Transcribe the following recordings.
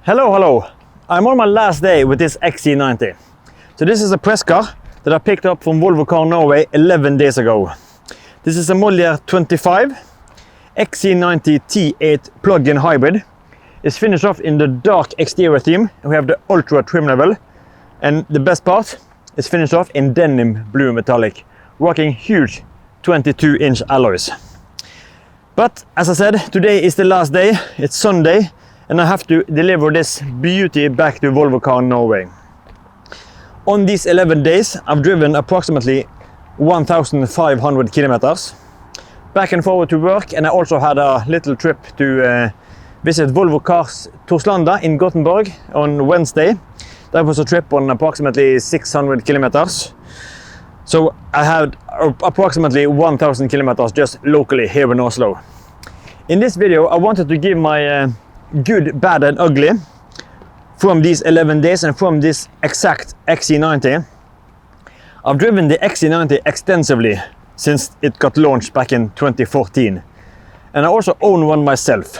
Hello. I'm on my last day with this XC90. So this is a press car that I picked up from Volvo Car Norway 11 days ago. This is a model year 25 XC90 T8 plug-in hybrid. It's finished off in the dark exterior theme. We have the ultra trim level, and the best part is finished off in denim blue metallic, rocking huge 22-inch alloys. But as I said, today is the last day. It's Sunday, and I have to deliver this beauty back to Volvo Car Norway. On these 11 days, I've driven approximately 1,500 kilometers back and forward to work, and I also had a little trip to visit Volvo Cars Torslanda in Gothenburg on Wednesday. That was a trip on approximately 600 kilometers. So I had approximately 1,000 kilometers just locally here in Oslo. In this video, I wanted to give my good, bad and ugly from these 11 days and from this exact XC90. I've driven the XC90 extensively since it got launched back in 2014. And I also own one myself.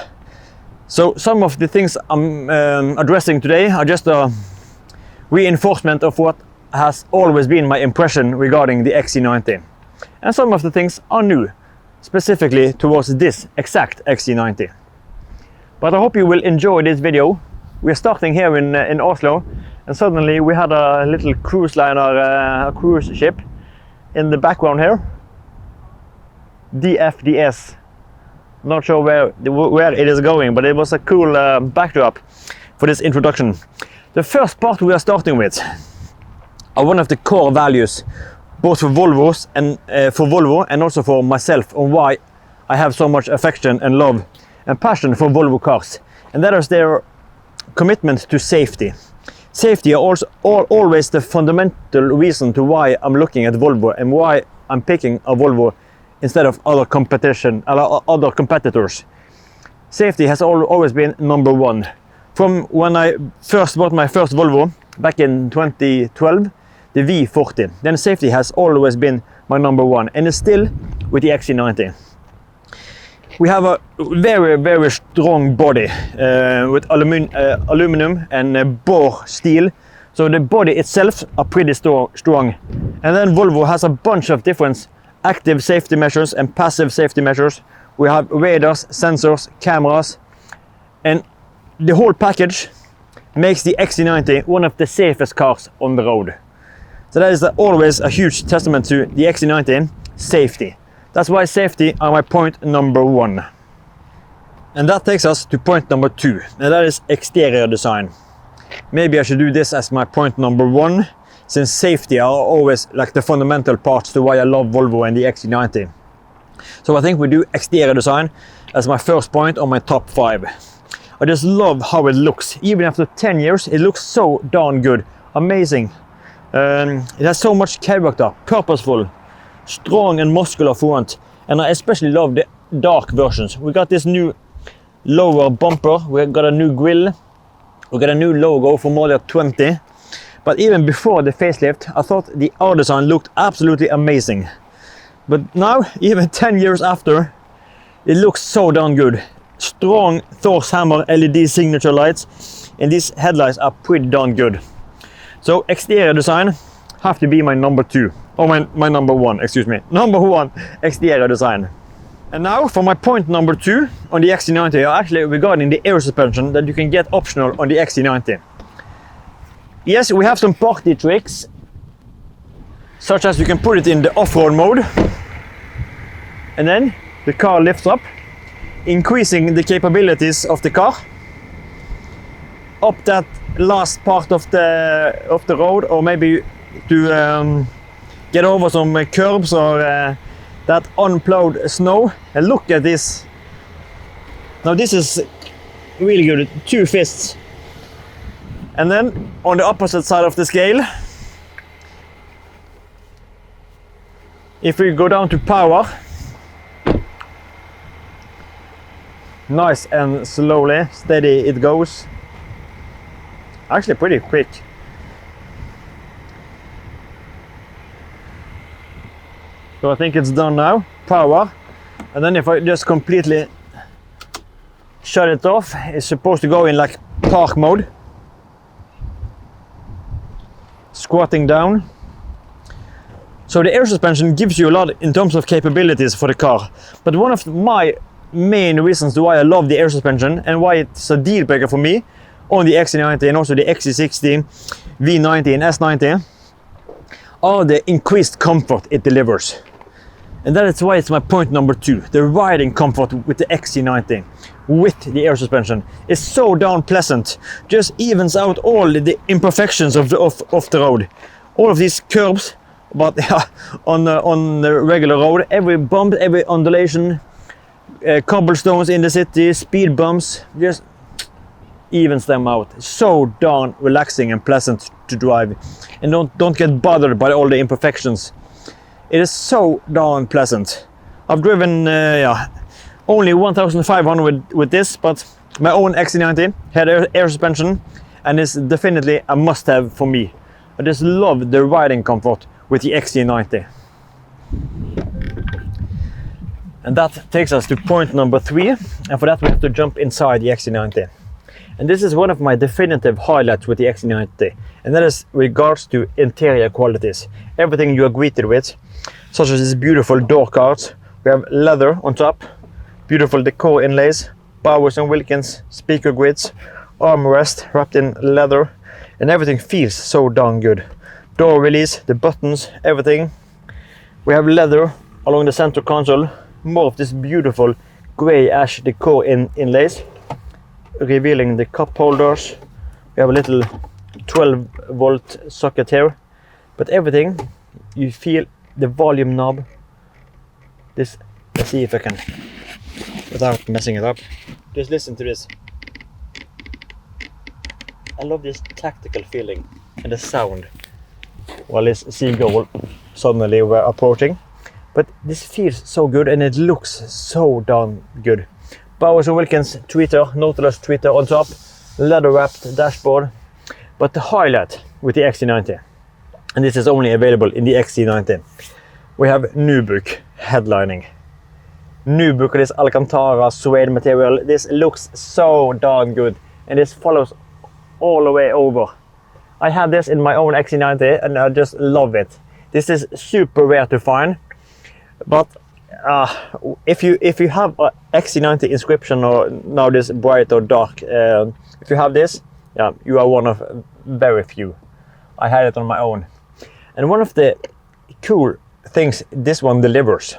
So some of the things I'm addressing today are just a reinforcement of what has always been my impression regarding the XC90. And some of the things are new, specifically towards this exact XC90. But I hope you will enjoy this video. We're starting here in Oslo, and suddenly we had a little cruise liner, a cruise ship in the background here. DFDS. Not sure where it is going, but it was a cool backdrop for this introduction. The first part we are starting with are one of the core values, both for Volvo and also for myself, on why I have so much affection and love and passion for Volvo cars, and that is their commitment to safety. Safety are also always the fundamental reason to why I'm looking at Volvo and why I'm picking a Volvo instead of other competitors. Safety has always been number one. From when I first bought my first Volvo back in 2012, the V40, then safety has always been my number one, and it's still with the XC90. We have a very strong body with aluminum and bore steel, so the body itself are pretty strong. And then Volvo has a bunch of different active safety measures and passive safety measures. We have radars, sensors, cameras, and the whole package makes the XC90 one of the safest cars on the road. So that is always a huge testament to the XC90 safety. That's why safety are my point number one. And that takes us to point number two, and that is exterior design. Maybe I should do this as my point number one, since safety are always like the fundamental parts to why I love Volvo and the XC90. So I think we do exterior design as my first point on my top 5. I just love how it looks. Even after 10 years, it looks so darn good. Amazing. It has so much character, purposeful, strong and muscular front. And I especially love the dark versions. We got this new lower bumper, we got a new grille, we got a new logo for model 20. But even before the facelift, I thought the R design looked absolutely amazing. But now, even 10 years after, it looks so darn good. Strong Thor's hammer LED signature lights, and these headlights are pretty darn good. So exterior design have to be my number 2, or my number 1, excuse me. Number 1, exterior design. And now for my point number 2 on the XC90 are actually regarding the air suspension that you can get optional on the XC90. Yes, we have some party tricks, such as you can put it in the off-road mode, and then the car lifts up, increasing the capabilities of the car up that last part of the road, or maybe to get over some curbs or that unplowed snow. And look at this. Now this is really good, 2 fists. And then on the opposite side of the scale, if we go down to power, nice and slowly, steady it goes. Actually pretty quick. So I think it's done now, power. And then if I just completely shut it off, it's supposed to go in like park mode. Squatting down. So the air suspension gives you a lot in terms of capabilities for the car. But one of my main reasons why I love the air suspension and why it's a deal breaker for me on the XC90 and also the XC60, V90 and S90 are the increased comfort it delivers. And that is why it's my point number 2. The riding comfort with the XC90 with the air suspension is so darn pleasant. Just evens out all the imperfections of the road. All of these curbs, but on the regular road, every bump, every undulation, cobblestones in the city, speed bumps, just evens them out. So darn relaxing and pleasant to drive, and don't get bothered by all the imperfections. It is so darn pleasant. I've driven only 1,500 with this, but my own XC90 had air suspension, and it's definitely a must-have for me. I just love the riding comfort with the XC90. And that takes us to point number 3, and for that we have to jump inside the XC90. And this is one of my definitive highlights with the XC90, and that is regards to interior qualities. Everything you are greeted with, such as these beautiful door cards. We have leather on top, beautiful decor inlays, Bowers & Wilkins speaker grids, armrest wrapped in leather, and everything feels so darn good. Door release, the buttons, everything. We have leather along the center console, more of this beautiful grey ash decor inlays, revealing the cup holders. We have a little 12-volt socket here, but everything, you feel the volume knob. This, let's see if I can, without messing it up, just listen to this. I love this tactical feeling and the sound while this seagull suddenly were approaching. But this feels so good and it looks so darn good. Bowers & Wilkins tweeter, Nautilus tweeter on top, leather wrapped dashboard. But the highlight with the XC90, and this is only available in the XC90, we have Nubuck headlining. Nubuck, this Alcantara suede material, this looks so darn good, and this follows all the way over. I have this in my own XC90 and I just love it. This is super rare to find, but if you have a XC90 inscription, or now this bright or dark, if you have this, yeah, you are one of very few. I had it on my own. And one of the cool things this one delivers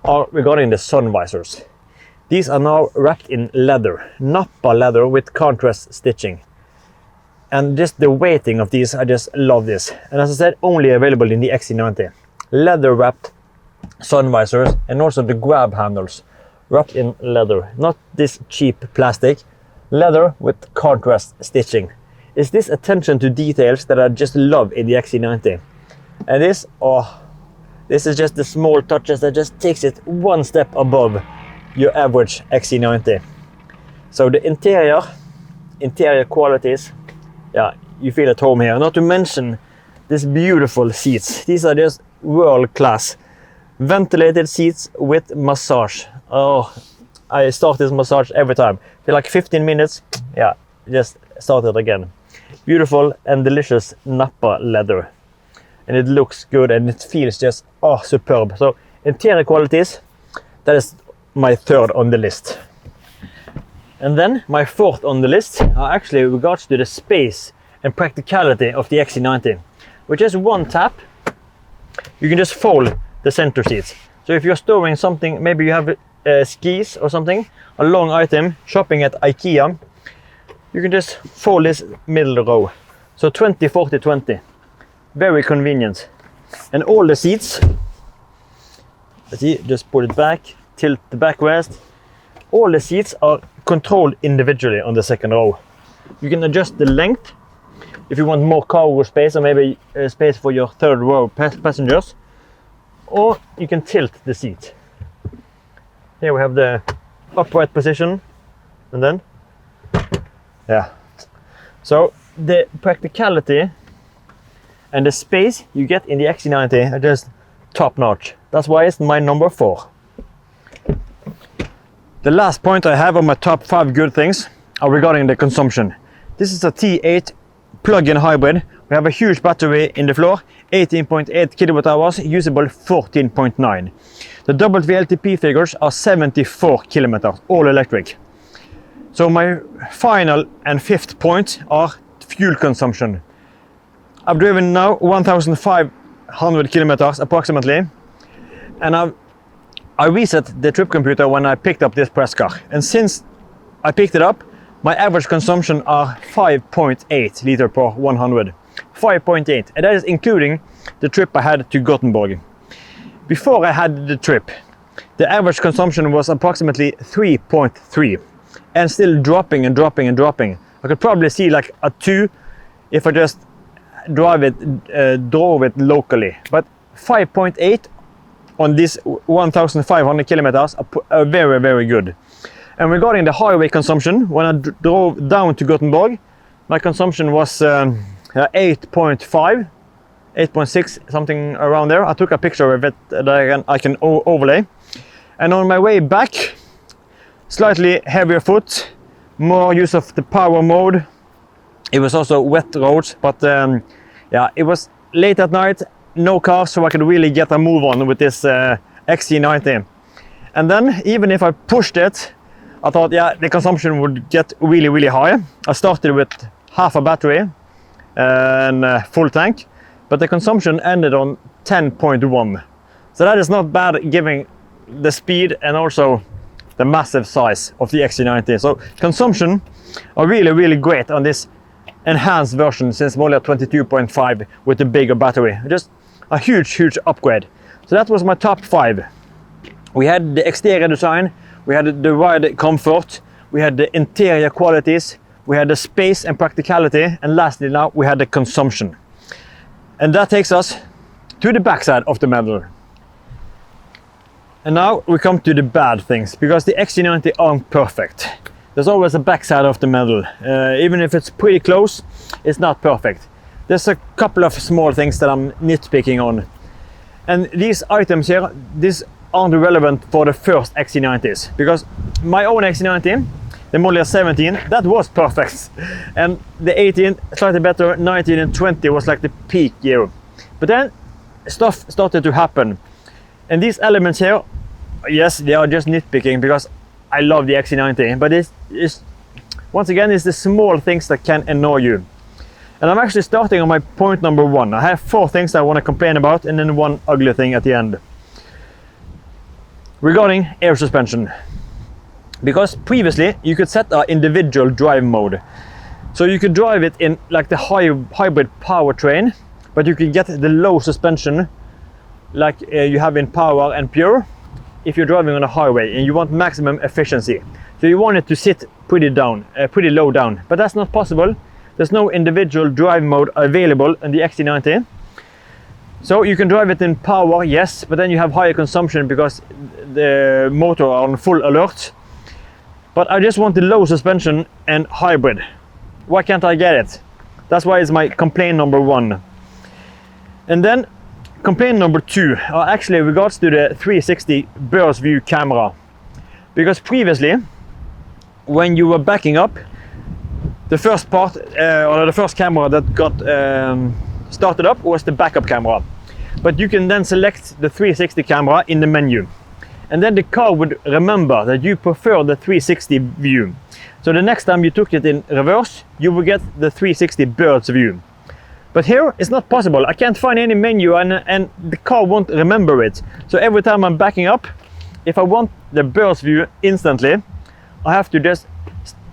are regarding the sun visors. These are now wrapped in leather, Nappa leather with contrast stitching. And just the weighting of these, I just love this. And as I said, only available in the XC90. Leather wrapped sun visors, and also the grab handles wrapped in leather. Not this cheap plastic, leather with contrast stitching. It's this attention to details that I just love in the XC90. And this is just the small touches that just takes it one step above your average XC90. So the interior qualities, yeah, you feel at home here. Not to mention these beautiful seats. These are just world class. Ventilated seats with massage. Oh, I start this massage every time. Feel like 15 minutes, yeah, just start it again. Beautiful and delicious Nappa leather. And it looks good and it feels just, superb. So interior qualities, that is my 3rd on the list. And then my 4th on the list are actually regards to the space and practicality of the XC90. With just one tap, you can just fold the center seats. So if you're storing something, maybe you have skis or something, a long item, shopping at IKEA, you can just fold this middle row. So 20, 40, 20. Very convenient. And all the seats, let's see, just put it back, tilt the backrest. All the seats are controlled individually on the 2nd row. You can adjust the length if you want more cargo space, or maybe space for your 3rd row passengers. Or you can tilt the seat. Here we have the upright position, and then, yeah. So the practicality and the space you get in the XC90 are just top notch. That's why it's my number 4. The last point I have on my top 5 good things are regarding the consumption. This is a T8 plug-in hybrid. We have a huge battery in the floor, 18.8 kilowatt hours, usable 14.9. The WLTP figures are 74 kilometers, all electric. So my final and fifth point are fuel consumption. I've driven now 1,500 kilometers approximately, and I reset the trip computer when I picked up this press car. And since I picked it up, my average consumption are 5.8 liter per 100. 5.8, and that is including the trip I had to Gothenburg. Before I had the trip, the average consumption was approximately 3.3, and still dropping and dropping and dropping. I could probably see like a 2 if I just drove it locally, but 5.8 on this 1,500 kilometers are very, very good. And regarding the highway consumption, when I drove down to Gothenburg, my consumption was 8.5, 8.6, something around there. I took a picture of it that I can overlay. And on my way back, slightly heavier foot, more use of the power mode. It was also wet roads, but yeah, it was late at night, no cars, so I could really get a move on with this XC90. And then, even if I pushed it, I thought, yeah, the consumption would get really, really high. I started with half a battery and full tank, but the consumption ended on 10.1. So that is not bad, given the speed and also the massive size of the XC90. So consumption are really, really great on this enhanced version since model 22.5 with the bigger battery. Just a huge, huge upgrade. So that was my top 5. We had the exterior design, we had the ride comfort, we had the interior qualities, we had the space and practicality, and lastly now we had the consumption. And that takes us to the backside of the medal. And now we come to the bad things, because the XC90 aren't perfect. There's always a backside of the medal. Even if it's pretty close, it's not perfect. There's a couple of small things that I'm nitpicking on. And these items here, these aren't relevant for the first XC90s, because my own XC90, the model 17, that was perfect. And the 18, slightly better, 19 and 20 was like the peak year. But then stuff started to happen. And these elements here, yes, they are just nitpicking because I love the XC90, but it's once again, it's the small things that can annoy you. And I'm actually starting on my point number 1. I have 4 things I want to complain about, and then 1 ugly thing at the end. Regarding air suspension, because previously you could set an individual drive mode, so you could drive it in like the hybrid powertrain, but you could get the low suspension like you have in power and pure if you're driving on a highway and you want maximum efficiency. So you want it to sit pretty low down, but that's not possible. There's no individual drive mode available in the XC90. So you can drive it in power, yes, but then you have higher consumption because the motor are on full alert. But I just want the low suspension and hybrid. Why can't I get it? That's why it's my complaint number 1. And then complaint number 2 are actually in regards to the 360 bird's view camera. Because previously, when you were backing up, the first part, or the first camera that got started up was the backup camera. But you can then select the 360 camera in the menu. And then the car would remember that you prefer the 360 view. So the next time you took it in reverse, you will get the 360 bird's view. But here it's not possible. I can't find any menu and the car won't remember it. So every time I'm backing up, if I want the bird's view instantly, I have to just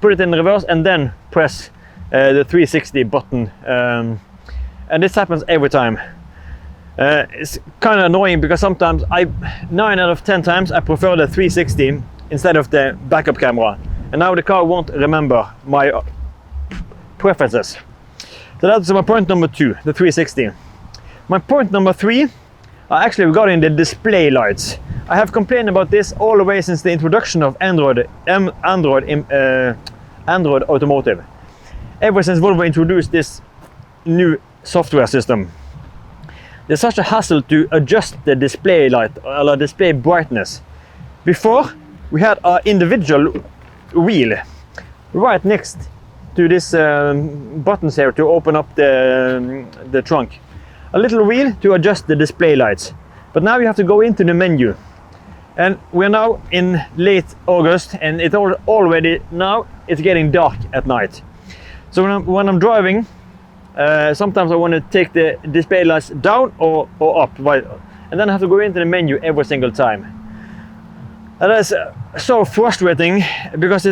put it in reverse and then press the 360 button. And this happens every time. It's kind of annoying because sometimes 9 out of 10 times I prefer the 360 instead of the backup camera. And now the car won't remember my preferences. So that's my point number 2, the 360. My point number 3 are actually regarding the display lights. I have complained about this all the way since the introduction of Android Automotive. Ever since Volvo introduced this new software system. There's such a hassle to adjust the display light or display brightness. Before, we had an individual wheel right next to this buttons here to open up the trunk. A little wheel to adjust the display lights. But now you have to go into the menu. And we're now in late August, and it's already now it's getting dark at night. So when I'm driving, sometimes I want to take the display lights down or up, and then I have to go into the menu every single time. And that's so frustrating because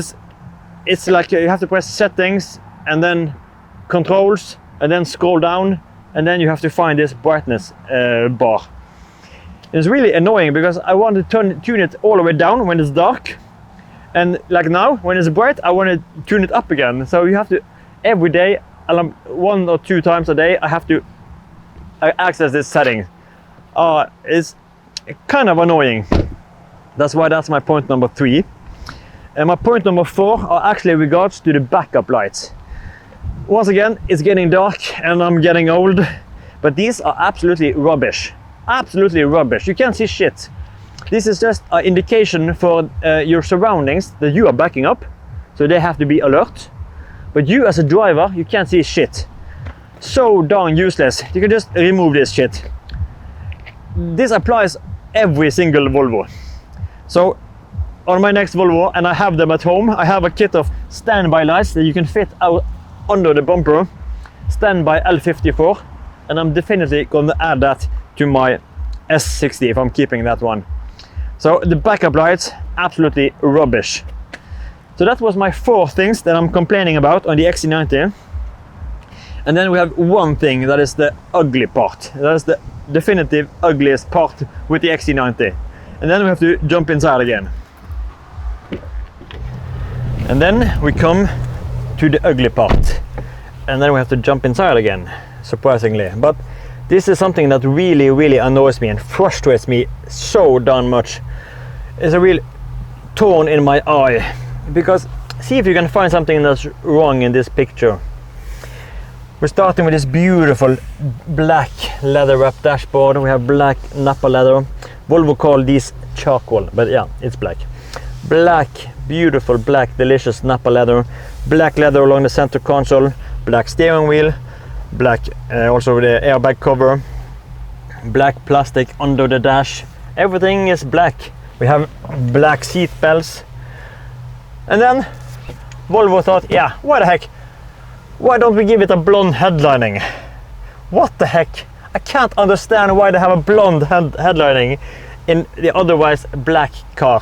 it's like you have to press settings and then controls and then scroll down, and then you have to find this brightness bar. It's really annoying because I want to tune it all the way down when it's dark, and like now when it's bright I want to tune it up again. So you have to every day, 1 or 2 times a day, I have to access this setting. It's kind of annoying. That's my point number 3. And my point number 4 are actually regards to the backup lights. Once again, it's getting dark and I'm getting old, but these are absolutely rubbish. Absolutely rubbish. You can't see shit. This is just an indication for your surroundings that you are backing up, so they have to be alert. But you as a driver, you can't see shit. So darn useless. You can just remove this shit. This applies every single Volvo. So on my next Volvo, and I have them at home, I have a kit of standby lights that you can fit out under the bumper, standby L54, and I'm definitely going to add that to my S60 if I'm keeping that one. So the backup lights, absolutely rubbish. So that was my 4 things that I'm complaining about on the XC90. And then we have one thing that is the ugly part. That is the definitive ugliest part with the XC90. And then we have to jump inside again. And then we come to the ugly part. And then we have to jump inside again, surprisingly. But this is something that really, really annoys me and frustrates me so darn much. It's a real thorn in my eye. Because see if you can find something that's wrong in this picture. We're starting with this beautiful black leather wrap dashboard. We have black Nappa leather. Volvo call these charcoal, but yeah, it's black. Black, beautiful black, delicious Nappa leather. Black leather along the center console. Black steering wheel. Black also the airbag cover. Black plastic under the dash. Everything is black. We have black seat belts. And then Volvo thought, yeah, what the heck? Why don't we give it a blonde headlining? What the heck? I can't understand why they have a blonde headlining in the otherwise black car.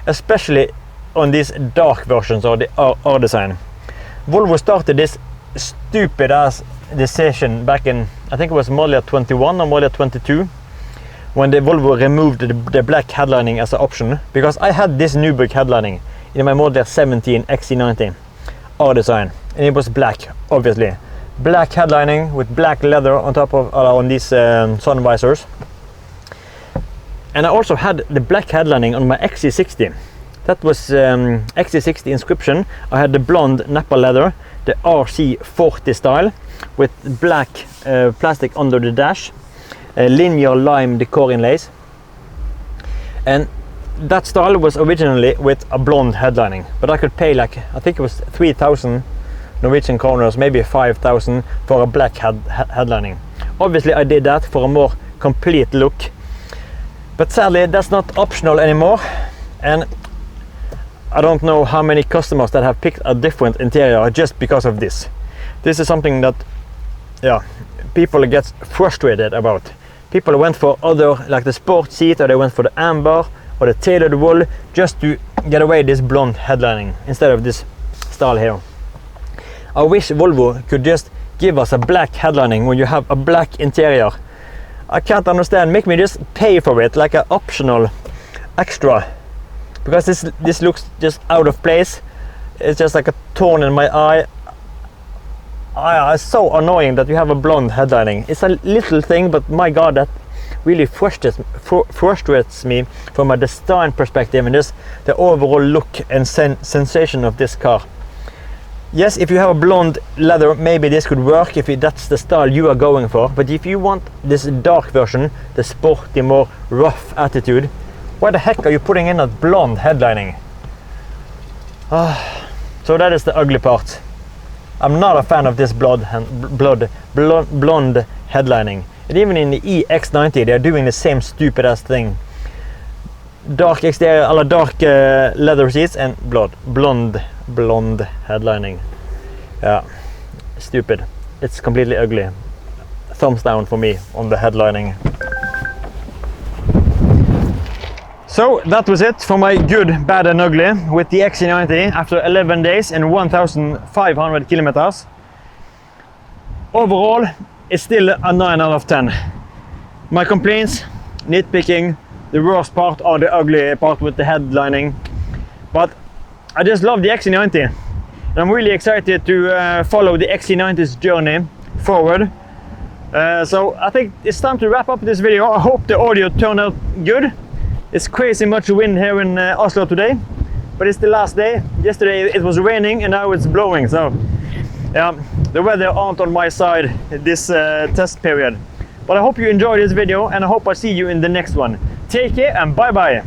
Especially on these dark versions of the R design. Volvo started this stupid ass decision back in, I think it was model 21 or model 22, when the Volvo removed the black headlining as an option, because I had this Nubuck headlining in my model 17 XC90 R design, and it was black, obviously. Black headlining with black leather on top of on these sun visors. And I also had the black headlining on my XC60. That was XC60 inscription. I had the blonde Nappa leather, the RC40 style, with black plastic under the dash, linear lime decor inlays. And that style was originally with a blonde headlining, but I could pay like, I think it was 3,000 Norwegian kroners, maybe 5,000 for a black headlining. Obviously I did that for a more complete look, but sadly that's not optional anymore, and I don't know how many customers that have picked a different interior just because of this. This is something that, yeah, people get frustrated about. People went for other, like the sport seat, or they went for the amber or the tailored wool, just to get away this blonde headlining instead of this style here. I wish Volvo could just give us a black headlining when you have a black interior. I can't understand. Make me just pay for it like an optional extra, because this looks just out of place. It's just like a thorn in my eye. It's so annoying that you have a blonde headlining. It's a little thing, but my god, that really frustrates me from a design perspective and just the overall look and sensation of this car. Yes, if you have a blonde leather, maybe this could work if that's the style you are going for. But if you want this dark version, the sporty, more rough attitude, why the heck are you putting in a blonde headlining? So that is the ugly part. I'm not a fan of this blonde headlining. And even in the EX90 they're doing the same stupid ass thing. Dark exterior, or dark leather seats and blonde headlining. Yeah, stupid. It's completely ugly. Thumbs down for me on the headlining. So that was it for my good, bad and ugly with the XC90 after 11 days and 1,500 kilometers. Overall, it's still a 9 out of 10. My complaints, nitpicking, the worst part or the ugly part with the headlining. But I just love the XC90. And I'm really excited to follow the XC90's journey forward. So I think it's time to wrap up this video. I hope the audio turned out good. It's crazy much wind here in Oslo today, but it's the last day. Yesterday it was raining and now it's blowing, so yeah, the weather aren't on my side this test period. But I hope you enjoyed this video and I hope I see you in the next one. Take care and bye bye.